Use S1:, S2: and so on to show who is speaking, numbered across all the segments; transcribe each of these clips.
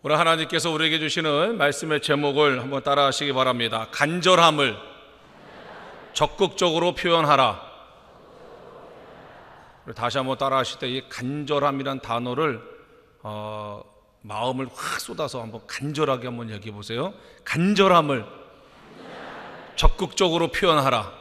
S1: 오늘 하나님께서 우리에게 주시는 말씀의 제목을 한번 따라 하시기 바랍니다. 간절함을 적극적으로 표현하라. 다시 한번 따라 하실 때 이 간절함이란 단어를 마음을 확 쏟아서 한번 간절하게 한번 얘기해 보세요. 간절함을 적극적으로 표현하라.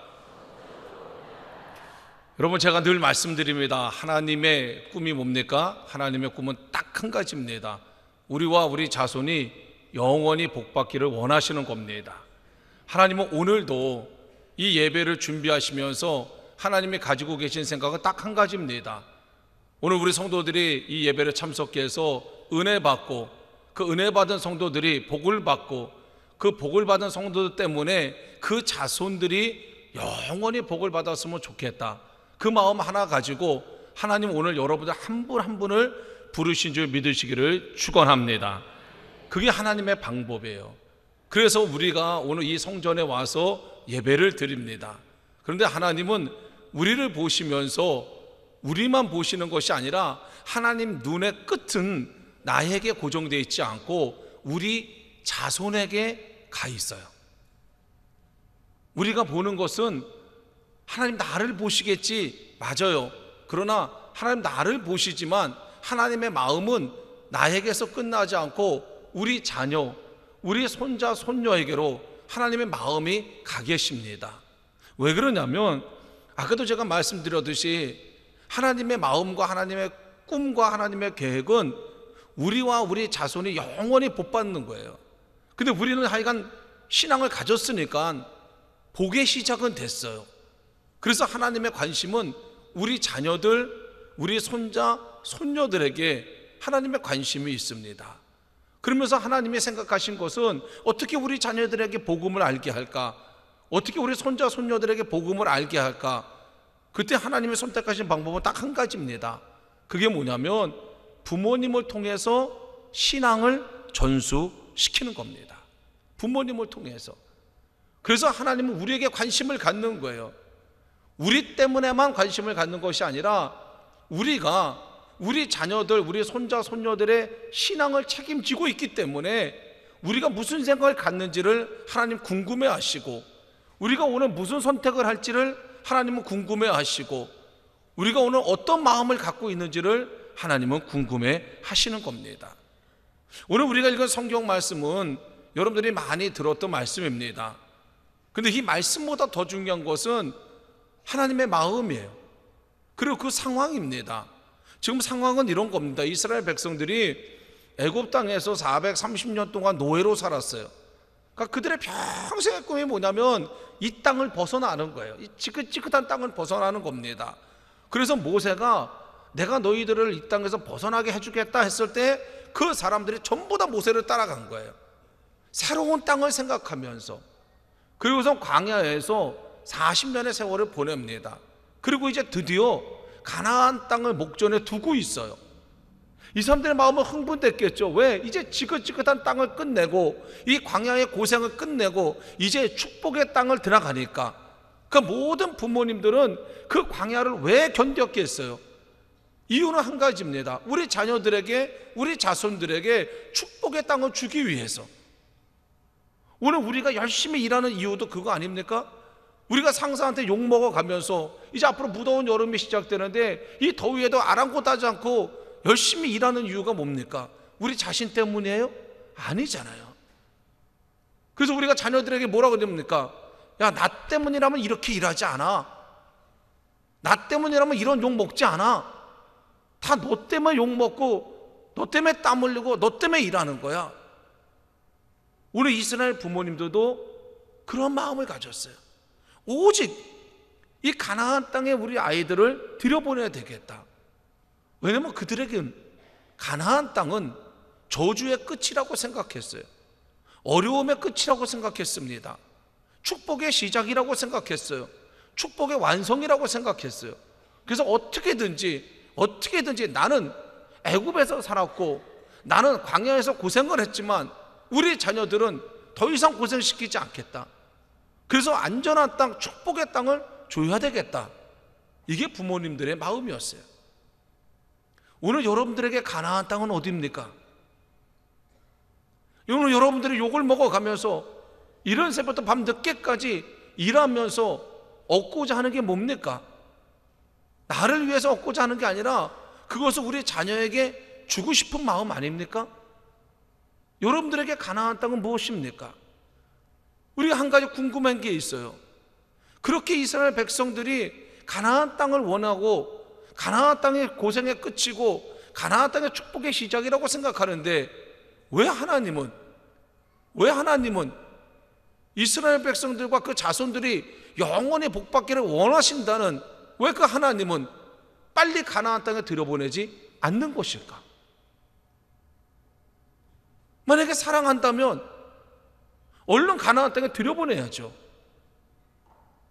S1: 여러분, 제가 늘 말씀드립니다. 하나님의 꿈이 뭡니까? 하나님의 꿈은 딱 한 가지입니다. 우리와 우리 자손이 영원히 복받기를 원하시는 겁니다. 하나님은 오늘도 이 예배를 준비하시면서 하나님이 가지고 계신 생각은 딱 한 가지입니다. 오늘 우리 성도들이 이 예배를 참석해서 은혜 받고, 그 은혜 받은 성도들이 복을 받고, 그 복을 받은 성도들 때문에 그 자손들이 영원히 복을 받았으면 좋겠다. 그 마음 하나 가지고 하나님 오늘 여러분들 한 분 한 분을 부르신 줄 믿으시기를 축원합니다. 그게 하나님의 방법이에요. 그래서 우리가 오늘 이 성전에 와서 예배를 드립니다. 그런데 하나님은 우리를 보시면서 우리만 보시는 것이 아니라 하나님 눈의 끝은 나에게 고정되어 있지 않고 우리 자손에게 가 있어요. 우리가 보는 것은 하나님 나를 보시겠지, 맞아요. 그러나 하나님 나를 보시지만 하나님의 마음은 나에게서 끝나지 않고 우리 자녀, 우리 손자, 손녀에게로 하나님의 마음이 가 계십니다. 왜 그러냐면 아까도 제가 말씀드렸듯이 하나님의 마음과 하나님의 꿈과 하나님의 계획은 우리와 우리 자손이 영원히 복받는 거예요. 근데 우리는 하여간 신앙을 가졌으니까 복의 시작은 됐어요. 그래서 하나님의 관심은 우리 자녀들, 우리 손자, 손녀들에게 하나님의 관심이 있습니다. 그러면서 하나님이 생각하신 것은 어떻게 우리 자녀들에게 복음을 알게 할까? 어떻게 우리 손자, 손녀들에게 복음을 알게 할까? 그때 하나님이 선택하신 방법은 딱 한 가지입니다. 그게 뭐냐면 부모님을 통해서 신앙을 전수시키는 겁니다. 부모님을 통해서. 그래서 하나님은 우리에게 관심을 갖는 거예요. 우리 때문에만 관심을 갖는 것이 아니라 우리가 우리 자녀들, 우리 손자, 손녀들의 신앙을 책임지고 있기 때문에 우리가 무슨 생각을 갖는지를 하나님 궁금해 하시고, 우리가 오늘 무슨 선택을 할지를 하나님은 궁금해 하시고, 우리가 오늘 어떤 마음을 갖고 있는지를 하나님은 궁금해 하시는 겁니다. 오늘 우리가 읽은 성경 말씀은 여러분들이 많이 들었던 말씀입니다. 근데 이 말씀보다 더 중요한 것은 하나님의 마음이에요. 그리고 그 상황입니다. 지금 상황은 이런 겁니다. 이스라엘 백성들이 애굽 땅에서 430년 동안 노예로 살았어요. 그러니까 그들의 평생의 꿈이 뭐냐면 이 땅을 벗어나는 거예요. 이 지긋지긋한 땅을 벗어나는 겁니다. 그래서 모세가 내가 너희들을 이 땅에서 벗어나게 해주겠다 했을 때 그 사람들이 전부 다 모세를 따라간 거예요. 새로운 땅을 생각하면서. 그리고서 광야에서 40년의 세월을 보냅니다. 그리고 이제 드디어 가나안 땅을 목전에 두고 있어요. 이 사람들의 마음은 흥분됐겠죠. 왜? 이제 지긋지긋한 땅을 끝내고 이 광야의 고생을 끝내고 이제 축복의 땅을 들어가니까 그 모든 부모님들은 그 광야를 왜 견뎠겠어요? 이유는 한 가지입니다. 우리 자녀들에게, 우리 자손들에게 축복의 땅을 주기 위해서. 오늘 우리가 열심히 일하는 이유도 그거 아닙니까? 우리가 상사한테 욕먹어 가면서 이제 앞으로 무더운 여름이 시작되는데 이 더위에도 아랑곳하지 않고 열심히 일하는 이유가 뭡니까? 우리 자신 때문이에요? 아니잖아요. 그래서 우리가 자녀들에게 뭐라고 그럽니까? 야, 나 때문이라면 이렇게 일하지 않아. 나 때문이라면 이런 욕 먹지 않아. 다 너 때문에 욕 먹고 너 때문에 땀 흘리고 너 때문에 일하는 거야. 우리 이스라엘 부모님들도 그런 마음을 가졌어요. 오직 이 가나안 땅에 우리 아이들을 들여보내야 되겠다. 왜냐하면 그들에겐 가나안 땅은 저주의 끝이라고 생각했어요. 어려움의 끝이라고 생각했습니다. 축복의 시작이라고 생각했어요. 축복의 완성이라고 생각했어요. 그래서 어떻게든지 나는 애굽에서 살았고 나는 광야에서 고생을 했지만 우리 자녀들은 더 이상 고생시키지 않겠다. 그래서 안전한 땅, 축복의 땅을 줘야 되겠다. 이게 부모님들의 마음이었어요. 오늘 여러분들에게 가나안 땅은 어디입니까? 오늘 여러분들이 욕을 먹어가면서 이런 새부터 밤 늦게까지 일하면서 얻고자 하는 게 뭡니까? 나를 위해서 얻고자 하는 게 아니라 그것을 우리 자녀에게 주고 싶은 마음 아닙니까? 여러분들에게 가나안 땅은 무엇입니까? 우리가 한 가지 궁금한 게 있어요. 그렇게 이스라엘 백성들이 가나안 땅을 원하고 가나안 땅의 고생의 끝이고 가나안 땅의 축복의 시작이라고 생각하는데 왜 하나님은 이스라엘 백성들과 그 자손들이 영원히 복받기를 원하신다는 왜 그 하나님은 빨리 가나안 땅에 들여보내지 않는 것일까? 만약에 사랑한다면 얼른 가나안 땅에 들여보내야죠.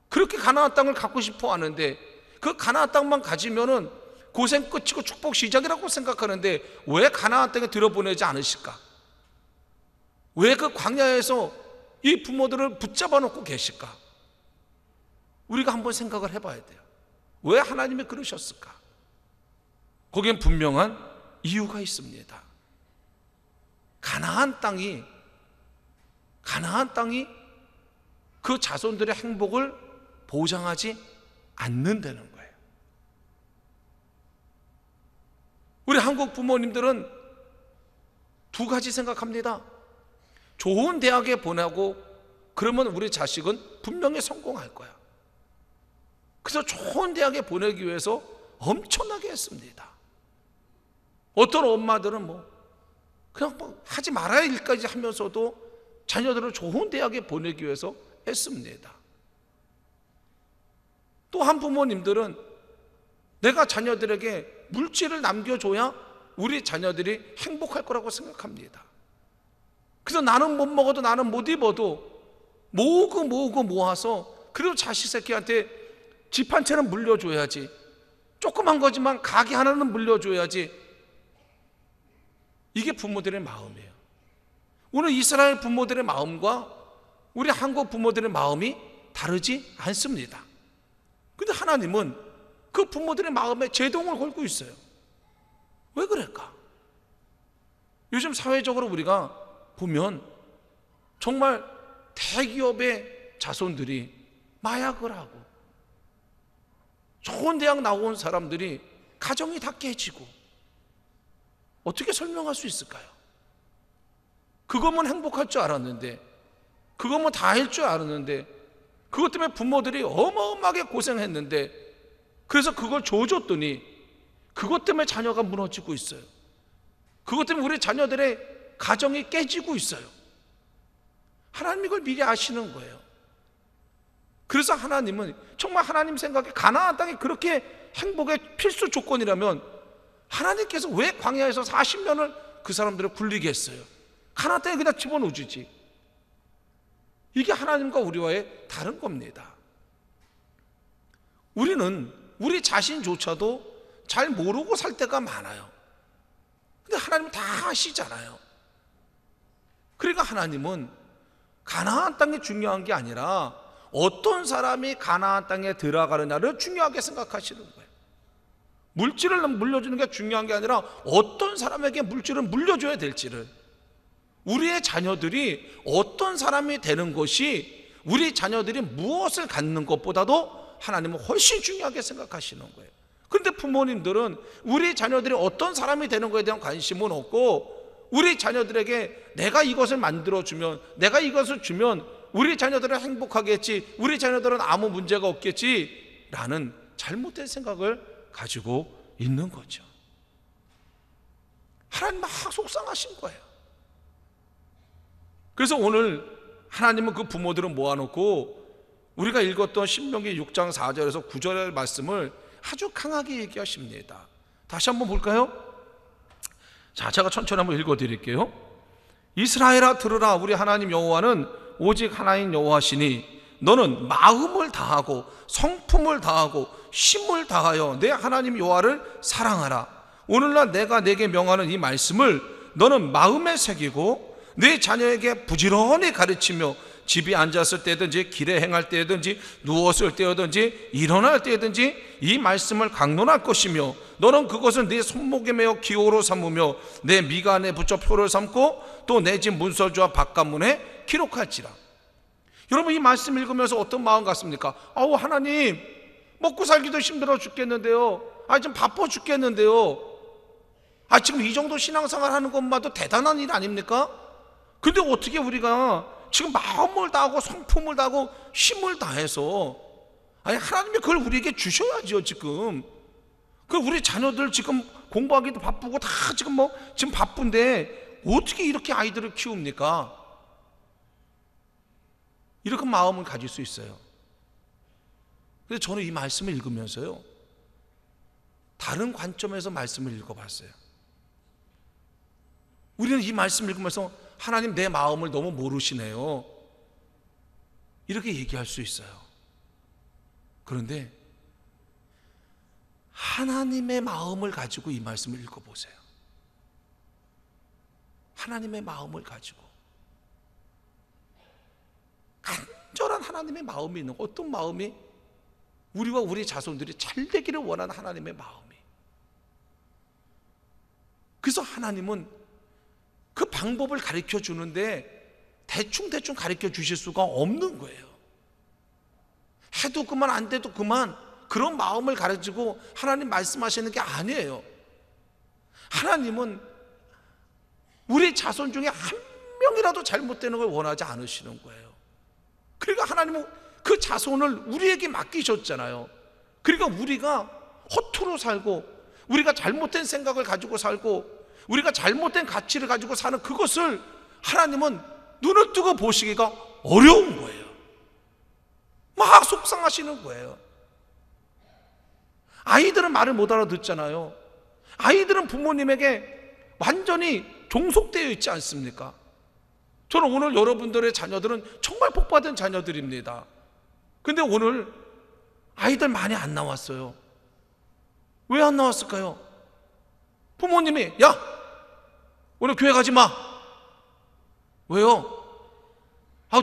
S1: 그렇게 가나안 땅을 갖고 싶어 하는데 그 가나안 땅만 가지면은 고생 끝이고 축복 시작이라고 생각하는데 왜 가나안 땅에 들여보내지 않으실까? 왜 그 광야에서 이 부모들을 붙잡아 놓고 계실까? 우리가 한번 생각을 해봐야 돼요. 왜 하나님이 그러셨을까? 거기엔 분명한 이유가 있습니다. 가나안 땅이 그 자손들의 행복을 보장하지 않는다는 거예요. 우리 한국 부모님들은 두 가지 생각합니다. 좋은 대학에 보내고 그러면 우리 자식은 분명히 성공할 거야. 그래서 좋은 대학에 보내기 위해서 엄청나게 했습니다. 어떤 엄마들은 그냥 하지 말아야 일까지 하면서도 자녀들을 좋은 대학에 보내기 위해서 했습니다. 또 한 부모님들은 내가 자녀들에게 물질을 남겨줘야 우리 자녀들이 행복할 거라고 생각합니다. 그래서 나는 못 먹어도 나는 못 입어도 모으고 모아서 그래도 자식 새끼한테 집 한 채는 물려줘야지, 조그만 거지만 가게 하나는 물려줘야지. 이게 부모들의 마음이에요. 오늘 이스라엘 부모들의 마음과 우리 한국 부모들의 마음이 다르지 않습니다. 근데 하나님은 그 부모들의 마음에 제동을 걸고 있어요. 왜 그럴까? 요즘 사회적으로 우리가 보면 정말 대기업의 자손들이 마약을 하고 좋은 대학 나온 사람들이 가정이 다 깨지고 어떻게 설명할 수 있을까요? 그것만 행복할 줄 알았는데, 그것만 다 할 줄 알았는데, 그것 때문에 부모들이 어마어마하게 고생했는데, 그래서 그걸 줘줬더니 그것 때문에 자녀가 무너지고 있어요. 그것 때문에 우리 자녀들의 가정이 깨지고 있어요. 하나님 이걸 미리 아시는 거예요. 그래서 하나님은 정말 하나님 생각에 가나안 땅이 그렇게 행복의 필수 조건이라면 하나님께서 왜 광야에서 40년을 그 사람들을 굴리게 했어요? 가나안 땅에 그냥 집어넣어주지. 이게 하나님과 우리와의 다른 겁니다. 우리는 우리 자신조차도 잘 모르고 살 때가 많아요. 근데 하나님은 다 아시잖아요. 그러니까 하나님은 가나안 땅이 중요한 게 아니라 어떤 사람이 가나안 땅에 들어가느냐를 중요하게 생각하시는 거예요. 물질을 물려주는 게 중요한 게 아니라 어떤 사람에게 물질을 물려줘야 될지를, 우리의 자녀들이 어떤 사람이 되는 것이 우리 자녀들이 무엇을 갖는 것보다도 하나님은 훨씬 중요하게 생각하시는 거예요. 그런데 부모님들은 우리 자녀들이 어떤 사람이 되는 것에 대한 관심은 없고 우리 자녀들에게 내가 이것을 만들어주면, 내가 이것을 주면 우리 자녀들은 행복하겠지, 우리 자녀들은 아무 문제가 없겠지 라는 잘못된 생각을 가지고 있는 거죠. 하나님 막 속상하신 거예요. 그래서 오늘 하나님은 그 부모들을 모아놓고 우리가 읽었던 신명기 6장 4절에서 9절의 말씀을 아주 강하게 얘기하십니다. 다시 한번 볼까요? 자, 제가 천천히 한번 읽어드릴게요. 이스라엘아 들으라, 우리 하나님 여호와는 오직 하나인 여호와시니 너는 마음을 다하고 성품을 다하고 힘을 다하여 내 하나님 여호와를 사랑하라. 오늘날 내가 내게 명하는 이 말씀을 너는 마음에 새기고 내 자녀에게 부지런히 가르치며 집에 앉았을 때든지 길에 행할 때든지 누웠을 때든지 일어날 때든지 이 말씀을 강론할 것이며 너는 그것을 네 손목에 매어 기호로 삼으며 내 미간에 붙여 표를 삼고 또 내 집 문서주와 바깥문에 기록할지라. 여러분, 이 말씀 읽으면서 어떤 마음 같습니까? 아우, 하나님, 먹고 살기도 힘들어 죽겠는데요. 지금 바빠 죽겠는데요. 지금 이 정도 신앙생활 하는 것만도 대단한 일 아닙니까? 근데 어떻게 우리가 지금 마음을 다하고 성품을 다하고 힘을 다해서 하나님이 그걸 우리에게 주셔야죠. 지금 우리 자녀들 지금 공부하기도 바쁘고 다 지금 바쁜데 어떻게 이렇게 아이들을 키웁니까? 이렇게 마음을 가질 수 있어요. 그래서 저는 이 말씀을 읽으면서요, 다른 관점에서 말씀을 읽어봤어요. 우리는 이 말씀을 읽으면서 하나님, 내 마음을 너무 모르시네요, 이렇게 얘기할 수 있어요. 그런데 하나님의 마음을 가지고 이 말씀을 읽어보세요. 하나님의 마음을 가지고, 간절한 하나님의 마음이 있는, 어떤 마음이? 우리와 우리 자손들이 잘 되기를 원하는 하나님의 마음이. 그래서 하나님은 그 방법을 가르쳐 주는데 대충 가르쳐 주실 수가 없는 거예요. 해도 그만, 안 돼도 그만, 그런 마음을 가르치고 하나님 말씀하시는 게 아니에요. 하나님은 우리 자손 중에 한 명이라도 잘못되는 걸 원하지 않으시는 거예요. 그러니까 하나님은 그 자손을 우리에게 맡기셨잖아요. 그러니까 우리가 허투루 살고, 우리가 잘못된 생각을 가지고 살고, 우리가 잘못된 가치를 가지고 사는 그것을 하나님은 눈을 뜨고 보시기가 어려운 거예요. 막 속상하시는 거예요. 아이들은 말을 못 알아듣잖아요. 아이들은 부모님에게 완전히 종속되어 있지 않습니까? 저는 오늘 여러분들의 자녀들은 정말 복받은 자녀들입니다. 근데 오늘 아이들 많이 안 나왔어요. 왜 안 나왔을까요? 부모님이, 야, 오늘 교회 가지 마. 왜요?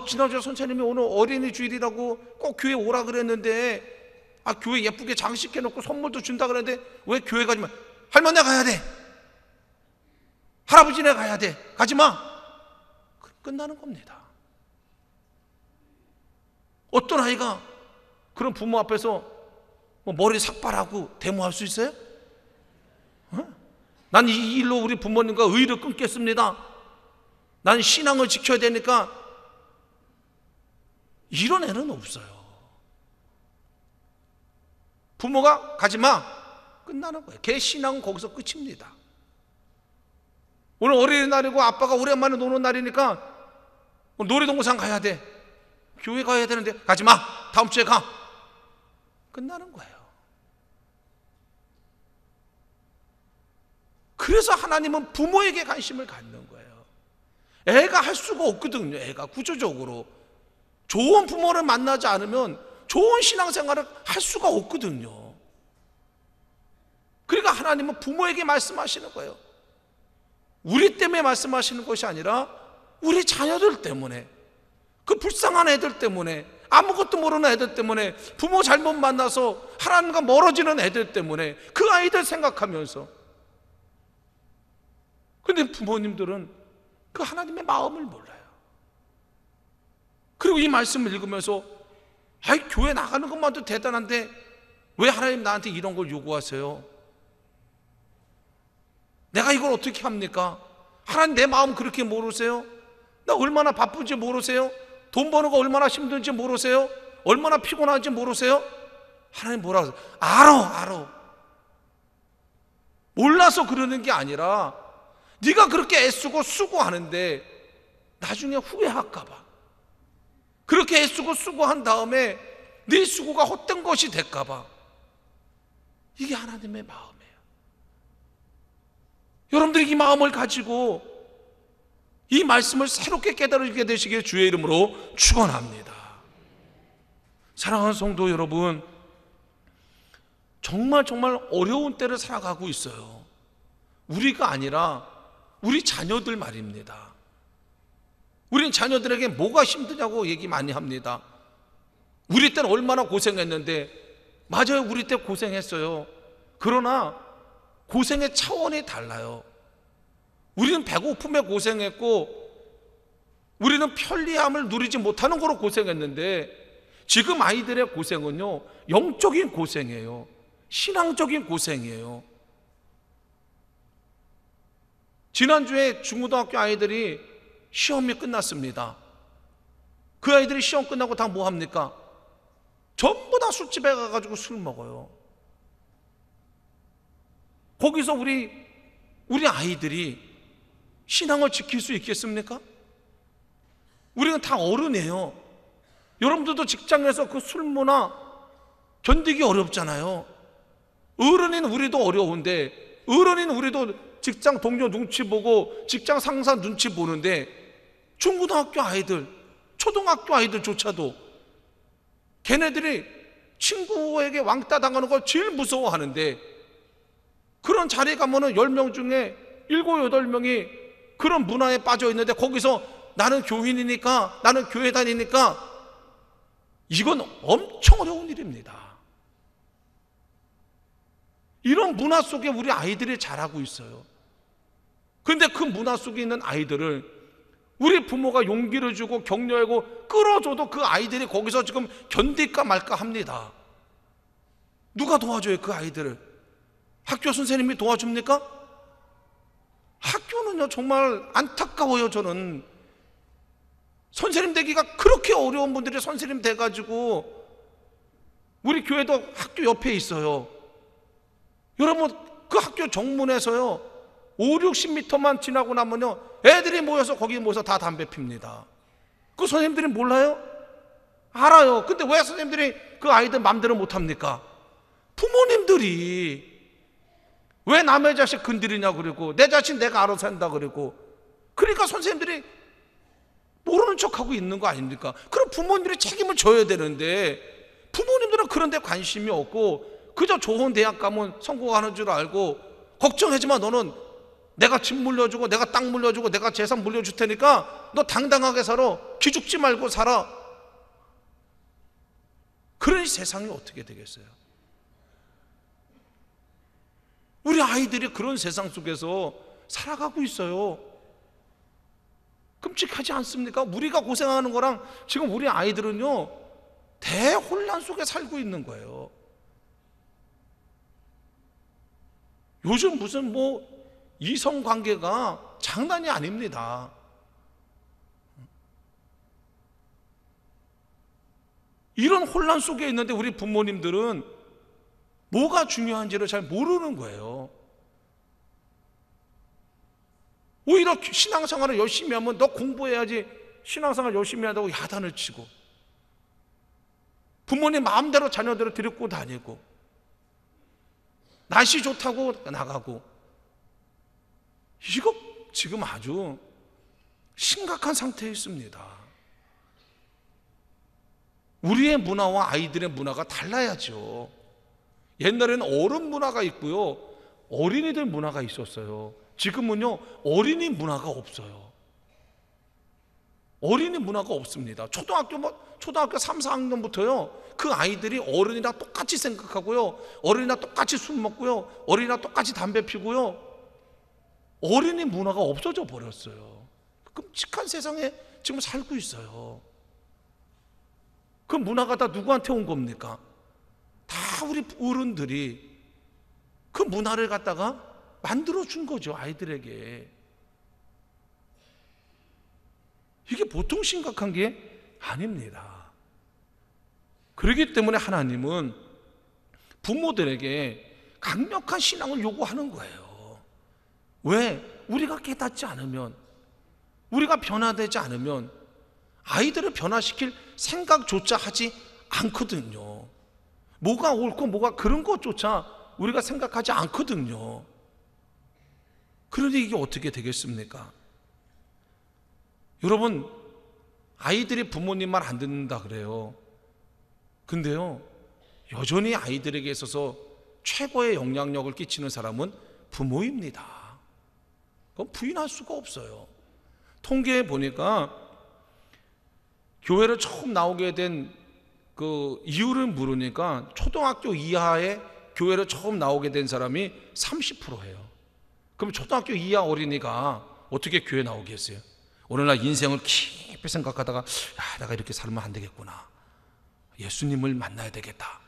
S1: 지난주에 선생님이 오늘 어린이 주일이라고 꼭 교회 오라 그랬는데, 교회 예쁘게 장식해 놓고 선물도 준다 그랬는데 왜 교회 가지 마? 할머니네 가야 돼, 할아버지네 가야 돼, 가지 마. 끝나는 겁니다. 어떤 아이가 그런 부모 앞에서 머리 삭발하고 데모할 수 있어요? 난 이 일로 우리 부모님과 의를 끊겠습니다, 난 신앙을 지켜야 되니까, 이런 애는 없어요. 부모가 가지 마, 끝나는 거예요. 걔 신앙은 거기서 끝입니다. 오늘 어린이날이고 아빠가 오랜만에 노는 날이니까 놀이동산 가야 돼, 교회 가야 되는데 가지 마, 다음 주에 가. 끝나는 거예요. 그래서 하나님은 부모에게 관심을 갖는 거예요. 애가 할 수가 없거든요. 애가 구조적으로 좋은 부모를 만나지 않으면 좋은 신앙생활을 할 수가 없거든요. 그러니까 하나님은 부모에게 말씀하시는 거예요. 우리 때문에 말씀하시는 것이 아니라 우리 자녀들 때문에, 그 불쌍한 애들 때문에, 아무것도 모르는 애들 때문에, 부모 잘못 만나서 하나님과 멀어지는 애들 때문에, 그 아이들 생각하면서. 근데 부모님들은 그 하나님의 마음을 몰라요. 그리고 이 말씀을 읽으면서 교회 나가는 것만도 대단한데 왜 하나님 나한테 이런 걸 요구하세요? 내가 이걸 어떻게 합니까? 하나님 내 마음 그렇게 모르세요? 나 얼마나 바쁜지 모르세요? 돈 버는 거 얼마나 힘든지 모르세요? 얼마나 피곤한지 모르세요? 하나님 뭐라고 하세요? 알아. 몰라서 그러는 게 아니라 네가 그렇게 애쓰고 수고하는데 나중에 후회할까 봐, 그렇게 애쓰고 수고한 다음에 네 수고가 헛된 것이 될까 봐. 이게 하나님의 마음이에요. 여러분들이 이 마음을 가지고 이 말씀을 새롭게 깨달으게 되시길 주의 이름으로 축원합니다. 사랑하는 성도 여러분, 정말 어려운 때를 살아가고 있어요. 우리가 아니라 우리 자녀들 말입니다. 우린 자녀들에게 뭐가 힘드냐고 얘기 많이 합니다. 우리 때는 얼마나 고생했는데, 맞아요, 우리 때 고생했어요. 그러나 고생의 차원이 달라요. 우리는 배고픔에 고생했고 우리는 편리함을 누리지 못하는 거로 고생했는데, 지금 아이들의 고생은요, 영적인 고생이에요. 신앙적인 고생이에요. 지난주에 중고등학교 아이들이 시험이 끝났습니다. 그 아이들이 시험 끝나고 다 뭐 합니까? 전부 다 술집에 가가지고 술 먹어요. 거기서 우리 아이들이 신앙을 지킬 수 있겠습니까? 우리는 다 어른이에요. 여러분들도 직장에서 그 술 문화 견디기 어렵잖아요. 어른인 우리도 어려운데, 어른인 우리도 직장 동료 눈치 보고 직장 상사 눈치 보는데, 중고등학교 아이들, 초등학교 아이들조차도 걔네들이 친구에게 왕따 당하는 걸 제일 무서워하는데, 그런 자리에 가면은 10명 중에 7, 8명이 그런 문화에 빠져 있는데, 거기서 나는 교인이니까, 나는 교회 다니니까, 이건 엄청 어려운 일입니다. 이런 문화 속에 우리 아이들이 자라고 있어요. 그런데 그 문화 속에 있는 아이들을 우리 부모가 용기를 주고 격려하고 끌어줘도 그 아이들이 거기서 지금 견딜까 말까 합니다. 누가 도와줘요, 그 아이들을? 학교 선생님이 도와줍니까? 학교는요, 정말 안타까워요. 저는 선생님 되기가 그렇게 어려운 분들이 선생님 돼가지고, 우리 교회도 학교 옆에 있어요. 여러분, 그 학교 정문에서요 5, 60m만 지나고 나면요 애들이 모여서 거기 모여서 다 담배 핍니다. 그 선생님들이 몰라요? 알아요. 근데 왜 선생님들이 그 아이들 맘대로 못합니까? 부모님들이 왜 남의 자식 건드리냐고 그러고, 내 자식 내가 알아서 한다 그러고, 그러니까 선생님들이 모르는 척하고 있는 거 아닙니까? 그럼 부모님들이 책임을 져야 되는데, 부모님들은 그런 데 관심이 없고 그저 좋은 대학 가면 성공하는 줄 알고, 걱정하지마, 너는 내가 집 물려주고 내가 땅 물려주고 내가 재산 물려줄 테니까 너 당당하게 살아, 기죽지 말고 살아. 그런 세상이 어떻게 되겠어요? 우리 아이들이 그런 세상 속에서 살아가고 있어요. 끔찍하지 않습니까? 우리가 고생하는 거랑 지금 우리 아이들은요 대혼란 속에 살고 있는 거예요. 요즘 무슨 뭐 이성관계가 장난이 아닙니다. 이런 혼란 속에 있는데 우리 부모님들은 뭐가 중요한지를 잘 모르는 거예요. 오히려 신앙생활을 열심히 하면 너 공부해야지, 신앙생활 열심히 한다고 야단을 치고, 부모님 마음대로 자녀들을 데리고 다니고, 날씨 좋다고 나가고, 이거 지금 아주 심각한 상태에 있습니다. 우리의 문화와 아이들의 문화가 달라야죠. 옛날에는 어른 문화가 있고요 어린이들 문화가 있었어요. 지금은요 어린이 문화가 없어요. 어린이 문화가 없습니다. 초등학교 3, 4학년부터요 그 아이들이 어른이랑 똑같이 생각하고요, 어른이랑 똑같이 술 먹고요, 어른이랑 똑같이 담배 피고요, 어린이 문화가 없어져 버렸어요. 끔찍한 세상에 지금 살고 있어요. 그 문화가 다 누구한테 온 겁니까? 다 우리 어른들이 그 문화를 갖다가 만들어준 거죠, 아이들에게. 이게 보통 심각한 게 아닙니다. 그렇기 때문에 하나님은 부모들에게 강력한 신앙을 요구하는 거예요. 왜? 우리가 깨닫지 않으면, 우리가 변화되지 않으면 아이들을 변화시킬 생각조차 하지 않거든요. 뭐가 옳고 뭐가 그런 것조차 우리가 생각하지 않거든요. 그런데 이게 어떻게 되겠습니까? 여러분, 아이들이 부모님 말 안 듣는다 그래요. 근데요 여전히 아이들에게 있어서 최고의 영향력을 끼치는 사람은 부모입니다. 그건 부인할 수가 없어요. 통계에 보니까 교회를 처음 나오게 된 그 이유를 물으니까 초등학교 이하의 교회로 처음 나오게 된 사람이 30%예요. 그럼 초등학교 이하 어린이가 어떻게 교회 나오겠어요? 오늘날 인생을 깊이 생각하다가 내가 이렇게 살면 안 되겠구나, 예수님을 만나야 되겠다,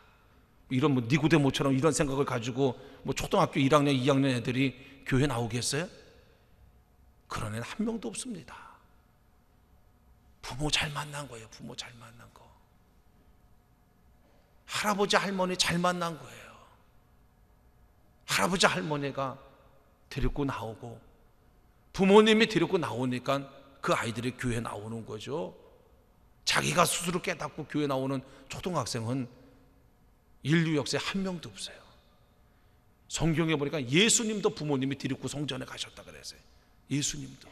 S1: 이런 니고데모처럼 이런 생각을 가지고 초등학교 1학년 2학년 애들이 교회 나오겠어요? 그런 애는 한 명도 없습니다. 부모 잘 만난 거예요. 부모 잘 만난 거. 할아버지 할머니 잘 만난 거예요. 할아버지 할머니가 데리고 나오고 부모님이 데리고 나오니까 그 아이들이 교회 나오는 거죠. 자기가 스스로 깨닫고 교회 나오는 초등학생은 인류 역사에 한 명도 없어요. 성경에 보니까 예수님도 부모님이 데리고 성전에 가셨다 그랬어요. 예수님도.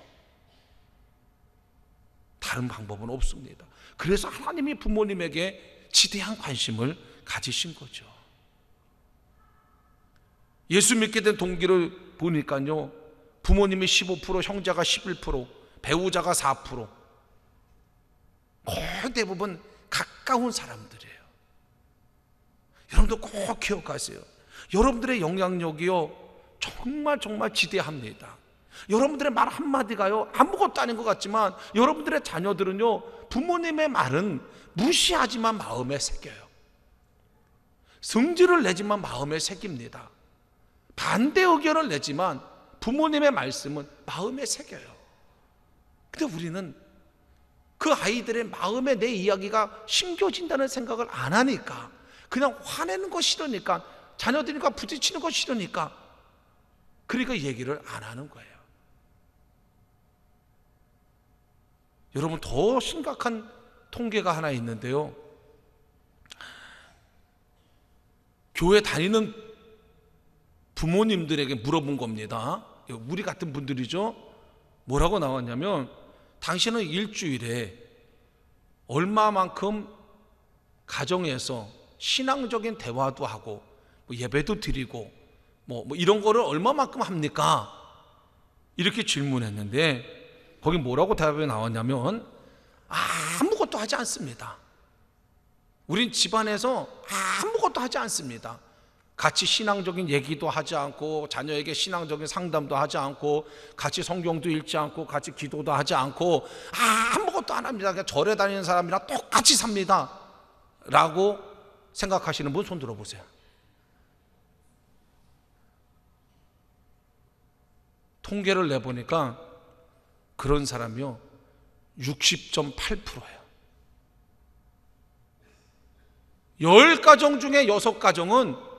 S1: 다른 방법은 없습니다. 그래서 하나님이 부모님에게 지대한 관심을 가지신 거죠. 예수 믿게 된 동기를 보니까요, 부모님이 15%, 형제가 11%, 배우자가 4%, 거의 대부분 가까운 사람들이에요. 여러분도 꼭 기억하세요. 여러분들의 영향력이요, 정말 지대합니다. 여러분들의 말 한마디가요, 아무것도 아닌 것 같지만 여러분들의 자녀들은요, 부모님의 말은 무시하지만 마음에 새겨요. 성질을 내지만 마음에 새깁니다. 반대 의견을 내지만 부모님의 말씀은 마음에 새겨요. 근데 우리는 그 아이들의 마음에 내 이야기가 심겨진다는 생각을 안 하니까, 그냥 화내는 거 싫으니까, 자녀들과 부딪히는 거 싫으니까, 그러니까 얘기를 안 하는 거예요. 여러분, 더 심각한 통계가 하나 있는데요, 교회 다니는 부모님들에게 물어본 겁니다. 우리 같은 분들이죠. 뭐라고 나왔냐면, 당신은 일주일에 얼마만큼 가정에서 신앙적인 대화도 하고 예배도 드리고 이런 거를 얼마만큼 합니까? 이렇게 질문했는데 거기 뭐라고 대답이 나왔냐면, 아무것도 하지 않습니다. 우린 집안에서 아무것도 하지 않습니다. 같이 신앙적인 얘기도 하지 않고, 자녀에게 신앙적인 상담도 하지 않고, 같이 성경도 읽지 않고, 같이 기도도 하지 않고, 아무것도 안 합니다. 그냥 절에 다니는 사람이랑 똑같이 삽니다 라고 생각하시는 분 손 들어보세요. 통계를 내보니까 그런 사람이요, 60.8%예요. 10가정 중에 6가정은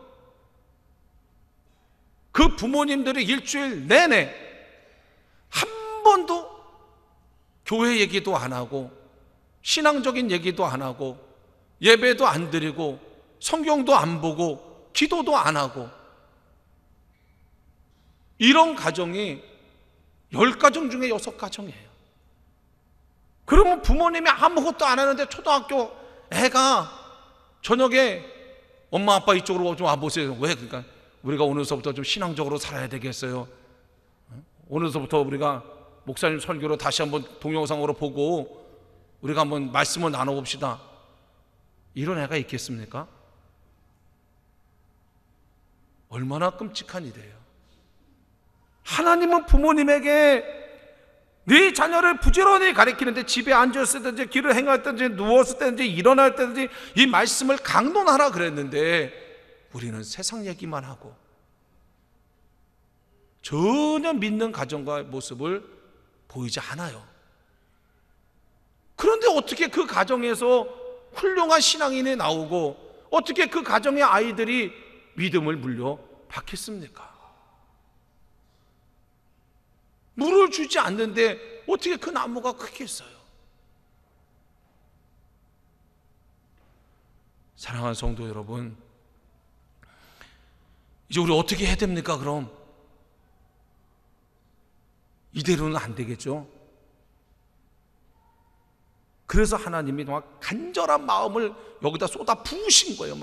S1: 그 부모님들이 일주일 내내 한 번도 교회 얘기도 안 하고, 신앙적인 얘기도 안 하고, 예배도 안 드리고, 성경도 안 보고, 기도도 안 하고, 이런 가정이 10가정 중에 6가정이에요. 그러면 부모님이 아무것도 안 하는데 초등학교 애가 저녁에 엄마 아빠 이쪽으로 좀 와보세요. 왜? 그러니까 우리가 오늘서부터 좀 신앙적으로 살아야 되겠어요. 오늘서부터 우리가 목사님 설교로 다시 한번 동영상으로 보고 우리가 한번 말씀을 나눠봅시다. 이런 애가 있겠습니까? 얼마나 끔찍한 일이에요. 하나님은 부모님에게 네 자녀를 부지런히 가르치는데, 집에 앉았을 때든지 길을 행할 때든지 누웠을 때든지 일어날 때든지 이 말씀을 강론하라 그랬는데, 우리는 세상 얘기만 하고 전혀 믿는 가정과 모습을 보이지 않아요. 그런데 어떻게 그 가정에서 훌륭한 신앙인이 나오고, 어떻게 그 가정의 아이들이 믿음을 물려받겠습니까? 물을 주지 않는데 어떻게 그 나무가 크겠어요? 사랑하는 성도 여러분, 이제 우리 어떻게 해야 됩니까? 그럼 이대로는 안 되겠죠. 그래서 하나님이 막 간절한 마음을 여기다 쏟아 부으신 거예요.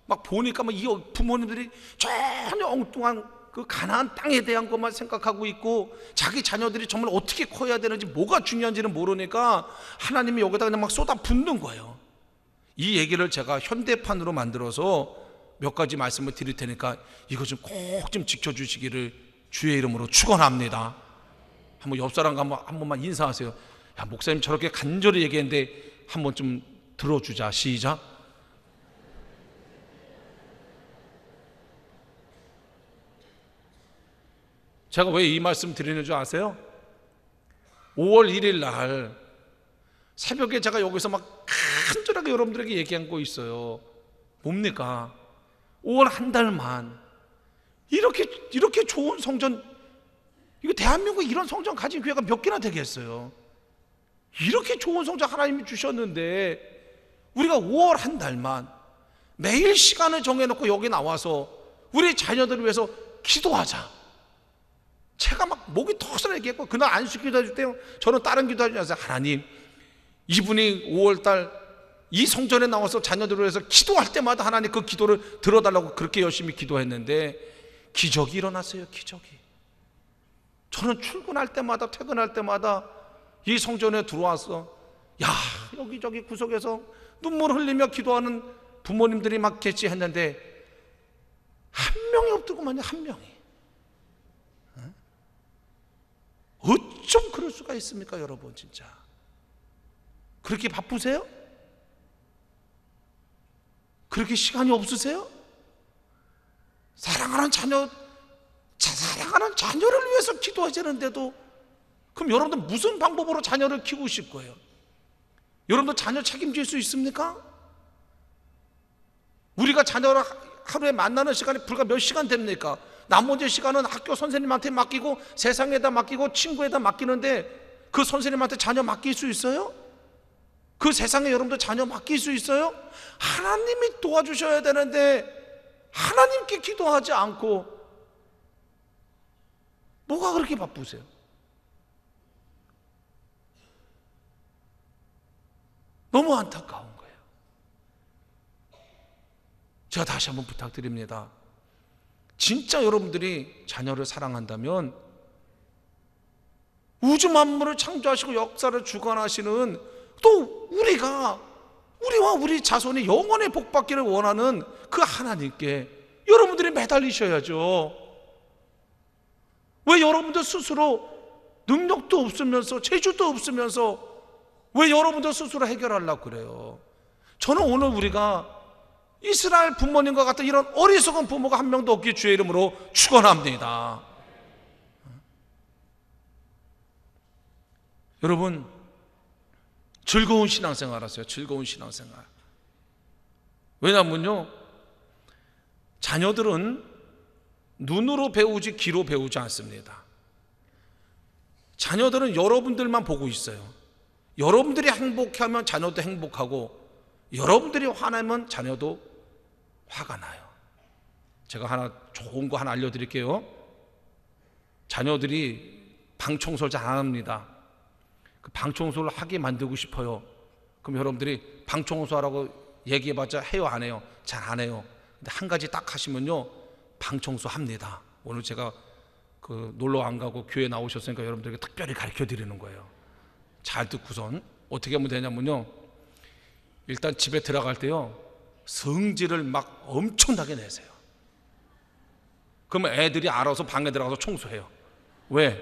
S1: 막 보니까 이 부모님들이 전혀 엉뚱한 그 가나안 땅에 대한 것만 생각하고 있고, 자기 자녀들이 정말 어떻게 커야 되는지, 뭐가 중요한지는 모르니까 하나님이 여기다 그냥 막 쏟아 붓는 거예요. 이 얘기를 제가 현대판으로 만들어서 몇 가지 말씀을 드릴 테니까 이거 좀 꼭 좀 지켜주시기를 주의 이름으로 축원합니다. 한번 옆 사람과 한 번만 인사하세요. 야, 목사님 저렇게 간절히 얘기했는데 한번 좀 들어주자. 시작. 제가 왜 이 말씀 드리는 줄 아세요? 5월 1일 날 새벽에 제가 여기서 막 간절하게 여러분들에게 얘기한 거 있어요. 뭡니까? 5월 한 달만 이렇게 좋은 성전, 이거 대한민국에 이런 성전 가진 교회가 몇 개나 되겠어요? 이렇게 좋은 성전 하나님이 주셨는데 우리가 5월 한 달만 매일 시간을 정해놓고 여기 나와서 우리 자녀들을 위해서 기도하자. 제가 막 목이 터서 얘기했고, 그날 안수 기도해 줄 때요, 저는 다른 기도하지 않았어요. 하나님, 이분이 5월달 이 성전에 나와서 자녀들을 위해서 기도할 때마다 하나님 그 기도를 들어달라고 그렇게 열심히 기도했는데 기적이 일어났어요. 기적이. 저는 출근할 때마다 퇴근할 때마다 이 성전에 들어와서 야, 여기저기 구석에서 눈물 흘리며 기도하는 부모님들이 막 계시 했는데 한 명이 없더구만요. 한 명이. 어쩜 그럴 수가 있습니까, 여러분? 진짜 그렇게 바쁘세요? 그렇게 시간이 없으세요? 사랑하는 자녀를 위해서 기도하시는데도, 그럼 여러분들 무슨 방법으로 자녀를 키우실 거예요? 여러분들 자녀 책임질 수 있습니까? 우리가 자녀를 하루에 만나는 시간이 불과 몇 시간 됩니까? 나머지 시간은 학교 선생님한테 맡기고 세상에다 맡기고 친구에다 맡기는데 그 선생님한테 자녀 맡길 수 있어요? 그 세상에 여러분들 자녀 맡길 수 있어요? 하나님이 도와주셔야 되는데 하나님께 기도하지 않고 뭐가 그렇게 바쁘세요? 너무 안타까운 거예요. 제가 다시 한번 부탁드립니다. 진짜 여러분들이 자녀를 사랑한다면 우주 만물을 창조하시고 역사를 주관하시는, 또 우리와 우리 자손이 영원히 복받기를 원하는 그 하나님께 여러분들이 매달리셔야죠. 왜 여러분들 스스로 능력도 없으면서 재주도 없으면서 왜 여러분들 스스로 해결하려고 그래요? 저는 오늘 우리가 이스라엘 부모님과 같은 이런 어리석은 부모가 한 명도 없기를 주의 이름으로 축원합니다. 여러분, 즐거운 신앙생활 하세요. 즐거운 신앙생활. 왜냐하면요, 자녀들은 눈으로 배우지 귀로 배우지 않습니다. 자녀들은 여러분들만 보고 있어요. 여러분들이 행복하면 자녀도 행복하고, 여러분들이 화나면 자녀도 화가 나요. 제가 좋은 거 하나 알려드릴게요. 자녀들이 방 청소를 잘 안 합니다. 그 방 청소를 하게 만들고 싶어요. 그럼 여러분들이 방 청소하라고 얘기해봤자 해요, 안 해요? 잘 안 해요. 근데 한 가지 딱 하시면요, 방 청소합니다. 오늘 제가 놀러 안 가고 교회 나오셨으니까 여러분들에게 특별히 가르쳐 드리는 거예요. 잘 듣고선 어떻게 하면 되냐면요, 일단 집에 들어갈 때요, 성질을 막 엄청나게 내세요. 그러면 애들이 알아서 방에 들어가서 청소해요. 왜?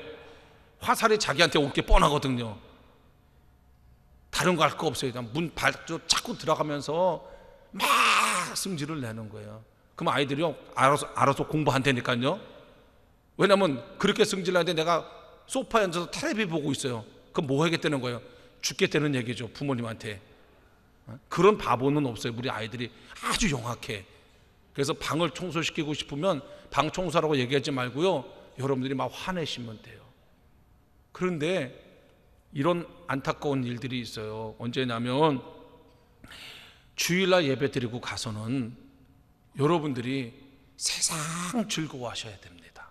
S1: 화살이 자기한테 올 게 뻔하거든요. 다른 거 할 거 없어요. 그냥 문 발로 자꾸 들어가면서 막 성질을 내는 거예요. 그럼 아이들이요, 알아서 공부한다니까요. 왜냐면 그렇게 성질 나는데 내가 소파에 앉아서 텔레비 보고 있어요. 그럼 뭐 하겠다는 거예요? 죽겠다는 얘기죠, 부모님한테. 그런 바보는 없어요. 우리 아이들이 아주 영악해. 그래서 방을 청소시키고 싶으면 방 청소하라고 얘기하지 말고요, 여러분들이 막 화내시면 돼요. 그런데 이런 안타까운 일들이 있어요. 언제냐면 주일날 예배 드리고 가서는 여러분들이 세상 즐거워하셔야 됩니다.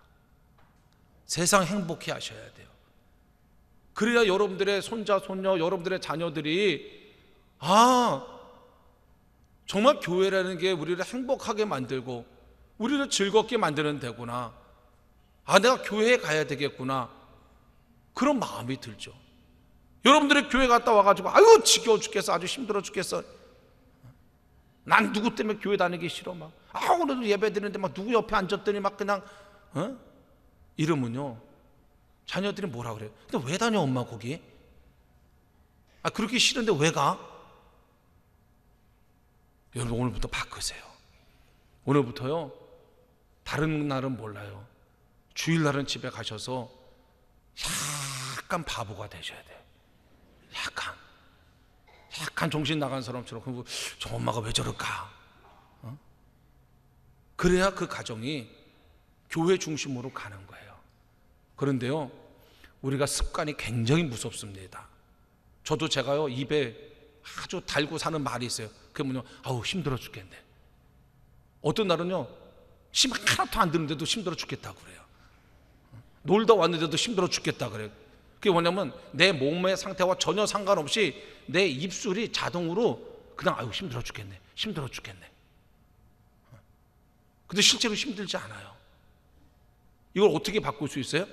S1: 세상 행복해 하셔야 돼요. 그래야 여러분들의 손자, 손녀, 여러분들의 자녀들이 정말 교회라는 게 우리를 행복하게 만들고 우리를 즐겁게 만드는 데구나. 내가 교회에 가야 되겠구나. 그런 마음이 들죠. 여러분들이 교회 갔다 와가지고 지겨워 죽겠어, 아주 힘들어 죽겠어, 난 누구 때문에 교회 다니기 싫어, 오늘도 예배 드리는데 막 누구 옆에 앉았더니 막 그냥 이러면요, 자녀들이 뭐라 그래요? 근데 왜 다녀 엄마 거기? 그렇게 싫은데 왜 가? 여러분, 오늘부터 바꾸세요. 오늘부터요, 다른 날은 몰라요, 주일날은 집에 가셔서 약간 바보가 되셔야 돼요. 약간 정신 나간 사람처럼. 그리고 저 엄마가 왜 저럴까? 그래야 그 가정이 교회 중심으로 가는 거예요. 그런데요, 우리가 습관이 굉장히 무섭습니다. 저도 제가요, 입에 아주 달고 사는 말이 있어요. 그게 뭐냐, 힘들어 죽겠네. 어떤 날은요, 심 하나도 안 드는데도 힘들어 죽겠다고 그래요. 놀다 왔는데도 힘들어 죽겠다 그래요. 그게 뭐냐면 내 몸의 상태와 전혀 상관없이 내 입술이 자동으로 그냥 힘들어 죽겠네, 힘들어 죽겠네. 근데 실제로 힘들지 않아요. 이걸 어떻게 바꿀 수 있어요?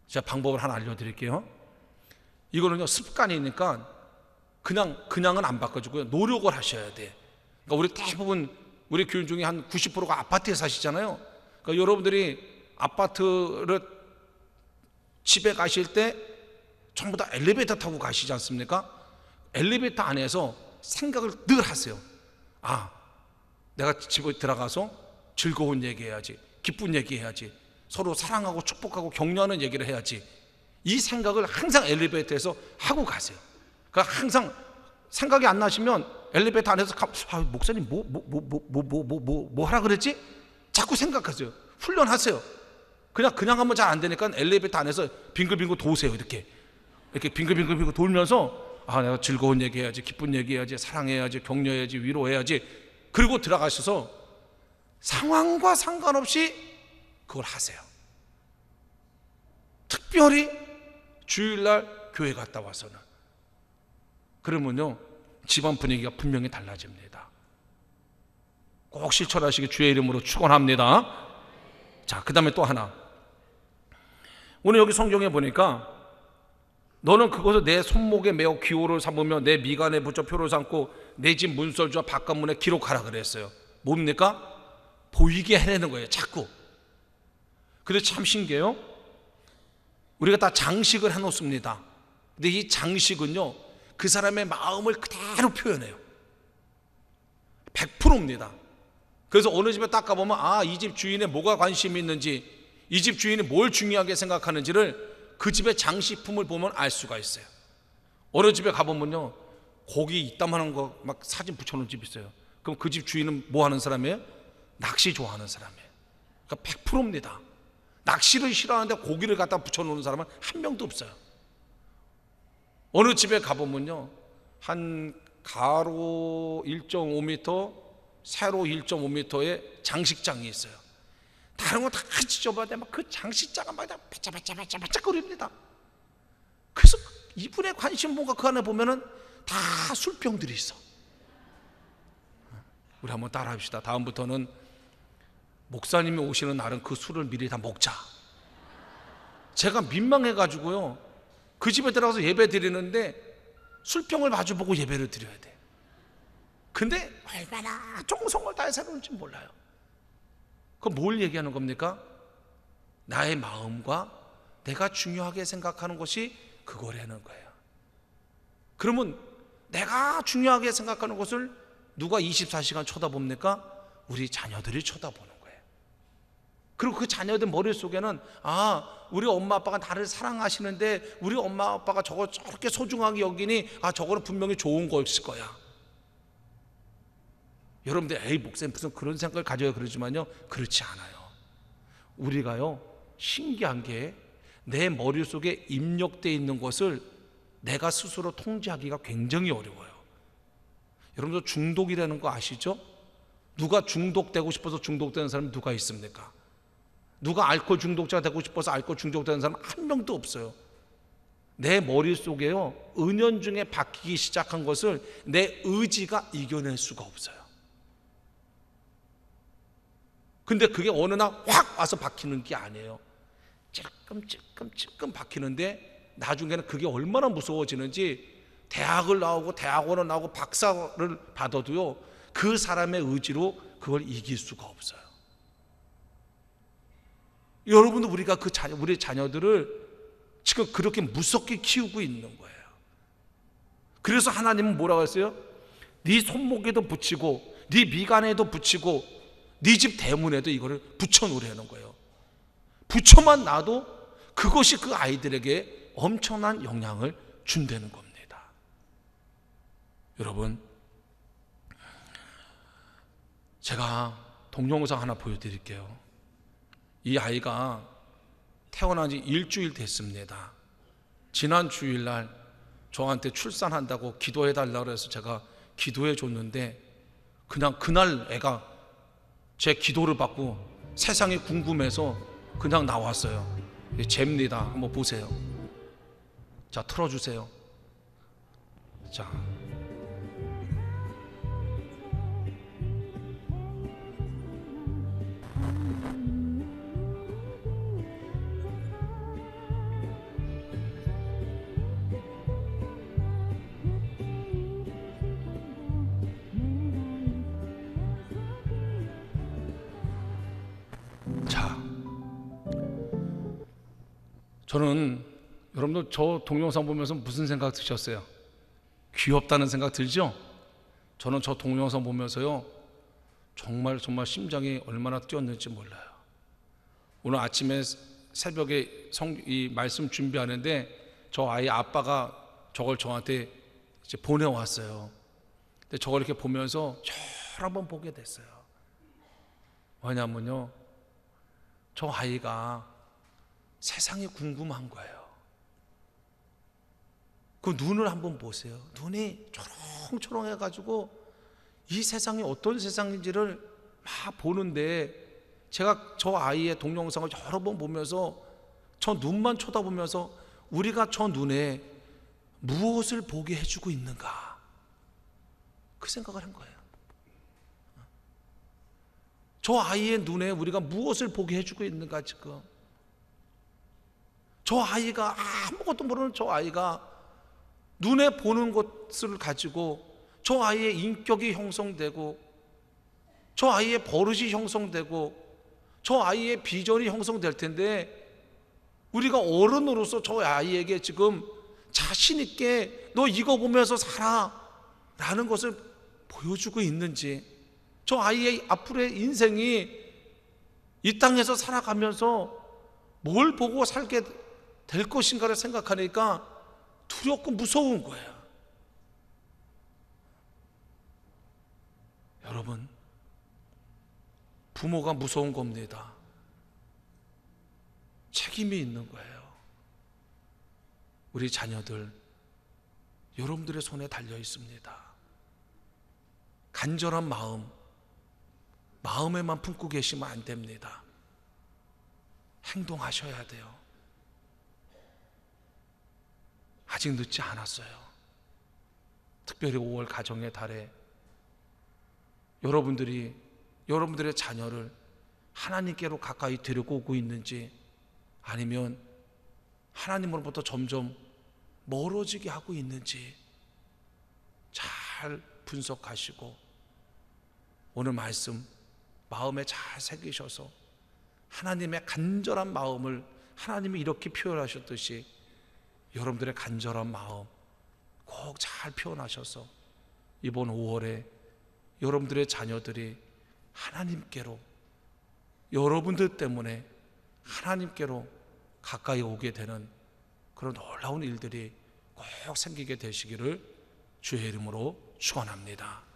S1: 제가 방법을 하나 알려드릴게요. 이거는요, 습관이니까 그냥은 안 바꿔주고요, 노력을 하셔야 돼. 그러니까 우리 대부분 우리 교인 중에 한 90%가 아파트에 사시잖아요. 그러니까 여러분들이 아파트를 집에 가실 때 전부 다 엘리베이터 타고 가시지 않습니까? 엘리베이터 안에서 생각을 늘 하세요. 내가 집에 들어가서 즐거운 얘기해야지, 기쁜 얘기해야지, 서로 사랑하고 축복하고 격려하는 얘기를 해야지. 이 생각을 항상 엘리베이터에서 하고 가세요. 그러니까 항상 생각이 안 나시면 엘리베이터 안에서 목사님 뭐 하라 그랬지? 자꾸 생각하세요. 훈련하세요. 그냥 하면 잘 안 되니까 엘리베이터 안에서 빙글빙글 도세요. 이렇게 빙글빙글 돌면서 내가 즐거운 얘기해야지, 기쁜 얘기해야지, 사랑해야지, 격려해야지, 위로해야지. 그리고 들어가셔서 상황과 상관없이 그걸 하세요. 특별히 주일날 교회 갔다 와서는. 그러면요, 집안 분위기가 분명히 달라집니다. 꼭 실천하시기 주의 이름으로 축원합니다. 자, 그 다음에 또 하나. 오늘 여기 성경에 보니까 너는 그것을 내 손목에 매어 기호를 삼으며 내 미간에 붙여 표를 삼고 내 집 문설주와 바깥문에 기록하라 그랬어요. 뭡니까? 보이게 해내는 거예요, 자꾸. 근데 참 신기해요. 우리가 다 장식을 해놓습니다. 근데 이 장식은요, 그 사람의 마음을 그대로 표현해요. 100%입니다. 그래서 어느 집에 딱 가보면 이 집 주인에 뭐가 관심이 있는지, 이 집 주인이 뭘 중요하게 생각하는지를 그 집의 장식품을 보면 알 수가 있어요. 어느 집에 가보면요, 고기 이따만한 거 막 사진 붙여놓은 집 있어요. 그럼 그 집 주인은 뭐 하는 사람이에요? 낚시 좋아하는 사람이에요. 그러니까 100%입니다. 낚시를 싫어하는데 고기를 갖다 붙여놓는 사람은 한 명도 없어요. 어느 집에 가보면요, 한 가로 1.5m, 세로 1.5m의 장식장이 있어요. 다른 거 다 지져봐야 막 그 장식장은 막 바짝바짝거립니다. 그래서 이분의 관심 뭔가 그 안에 보면은 다 술병들이 있어. 우리 한번 따라 합시다. 다음부터는 목사님이 오시는 날은 그 술을 미리 다 먹자. 제가 민망해가지고요, 그 집에 들어가서 예배 드리는데 술병을 마주보고 예배를 드려야 돼. 근데 얼마나 정성을 다해서 그런지 몰라요. 그럼 뭘 얘기하는 겁니까? 나의 마음과 내가 중요하게 생각하는 것이 그거라는 거예요. 그러면 내가 중요하게 생각하는 것을 누가 24시간 쳐다봅니까? 우리 자녀들이 쳐다보는 거예요. 그리고 그 자녀들 머릿속에는 우리 엄마 아빠가 나를 사랑하시는데 우리 엄마 아빠가 저걸 저렇게 소중하게 여기니 저거는 분명히 좋은 거였을 거야. 여러분들 목사님 무슨 그런 생각을 가져요 그러지만요, 그렇지 않아요. 우리가요, 신기한 게 내 머릿속에 입력되어 있는 것을 내가 스스로 통제하기가 굉장히 어려워요. 여러분들 중독이라는 거 아시죠? 누가 중독되고 싶어서 중독되는 사람이 누가 있습니까? 누가 알코올 중독자가 되고 싶어서 알코올 중독되는 사람 한 명도 없어요. 내 머릿속에요, 은연중에 바뀌기 시작한 것을 내 의지가 이겨낼 수가 없어요. 근데 그게 어느 날 확 와서 박히는 게 아니에요. 찔끔 박히는데 나중에는 그게 얼마나 무서워지는지, 대학을 나오고 대학원을 나오고 박사를 받아도요, 그 사람의 의지로 그걸 이길 수가 없어요. 여러분도 우리가 우리 자녀들을 지금 그렇게 무섭게 키우고 있는 거예요. 그래서 하나님은 뭐라고 했어요? 네 손목에도 붙이고 네 미간에도 붙이고 네 집 대문에도 이거를 붙여놓으라는 거예요. 붙여만 놔도 그것이 그 아이들에게 엄청난 영향을 준다는 겁니다. 여러분, 제가 동영상 하나 보여드릴게요. 이 아이가 태어난 지 일주일 됐습니다. 지난 주일날 저한테 출산한다고 기도해 달라고 해서 제가 기도해 줬는데 그냥 그날 애가 제 기도를 받고 세상이 궁금해서 그냥 나왔어요. 잽니다. 한번 보세요. 자, 틀어주세요. 자, 저는 여러분들 저 동영상 보면서 무슨 생각 드셨어요? 귀엽다는 생각 들죠? 저는 저 동영상 보면서요 정말 심장이 얼마나 뛰었는지 몰라요. 오늘 아침에 새벽에 이 말씀 준비하는데 저 아이 아빠가 저걸 저한테 이제 보내왔어요. 근데 저걸 이렇게 보면서 여러 번 보게 됐어요. 왜냐면요, 저 아이가 세상이 궁금한 거예요. 그 눈을 한번 보세요. 눈이 초롱초롱해가지고 이 세상이 어떤 세상인지를 막 보는데, 제가 저 아이의 동영상을 여러 번 보면서 저 눈만 쳐다보면서 우리가 저 눈에 무엇을 보게 해주고 있는가, 그 생각을 한 거예요. 저 아이의 눈에 우리가 무엇을 보게 해주고 있는가. 지금 저 아이가, 아무것도 모르는 저 아이가 눈에 보는 것을 가지고 저 아이의 인격이 형성되고 저 아이의 버릇이 형성되고 저 아이의 비전이 형성될 텐데, 우리가 어른으로서 저 아이에게 지금 자신 있게 너 이거 보면서 살아 라는 것을 보여주고 있는지, 저 아이의 앞으로의 인생이 이 땅에서 살아가면서 뭘 보고 살게 될 것인가를 생각하니까 두렵고 무서운 거예요. 여러분, 부모가 무서운 겁니다. 책임이 있는 거예요. 우리 자녀들 여러분들의 손에 달려 있습니다. 간절한 마음에만 품고 계시면 안 됩니다. 행동하셔야 돼요. 아직 늦지 않았어요. 특별히 5월 가정의 달에 여러분들의 자녀를 하나님께로 가까이 데리고 오고 있는지, 아니면 하나님으로부터 점점 멀어지게 하고 있는지 잘 분석하시고 오늘 말씀 마음에 잘 새기셔서 하나님의 간절한 마음을, 하나님이 이렇게 표현하셨듯이 여러분들의 간절한 마음 꼭 잘 표현하셔서 이번 5월에 여러분들의 자녀들이 하나님께로, 여러분들 때문에 하나님께로 가까이 오게 되는 그런 놀라운 일들이 꼭 생기게 되시기를 주의 이름으로 축원합니다.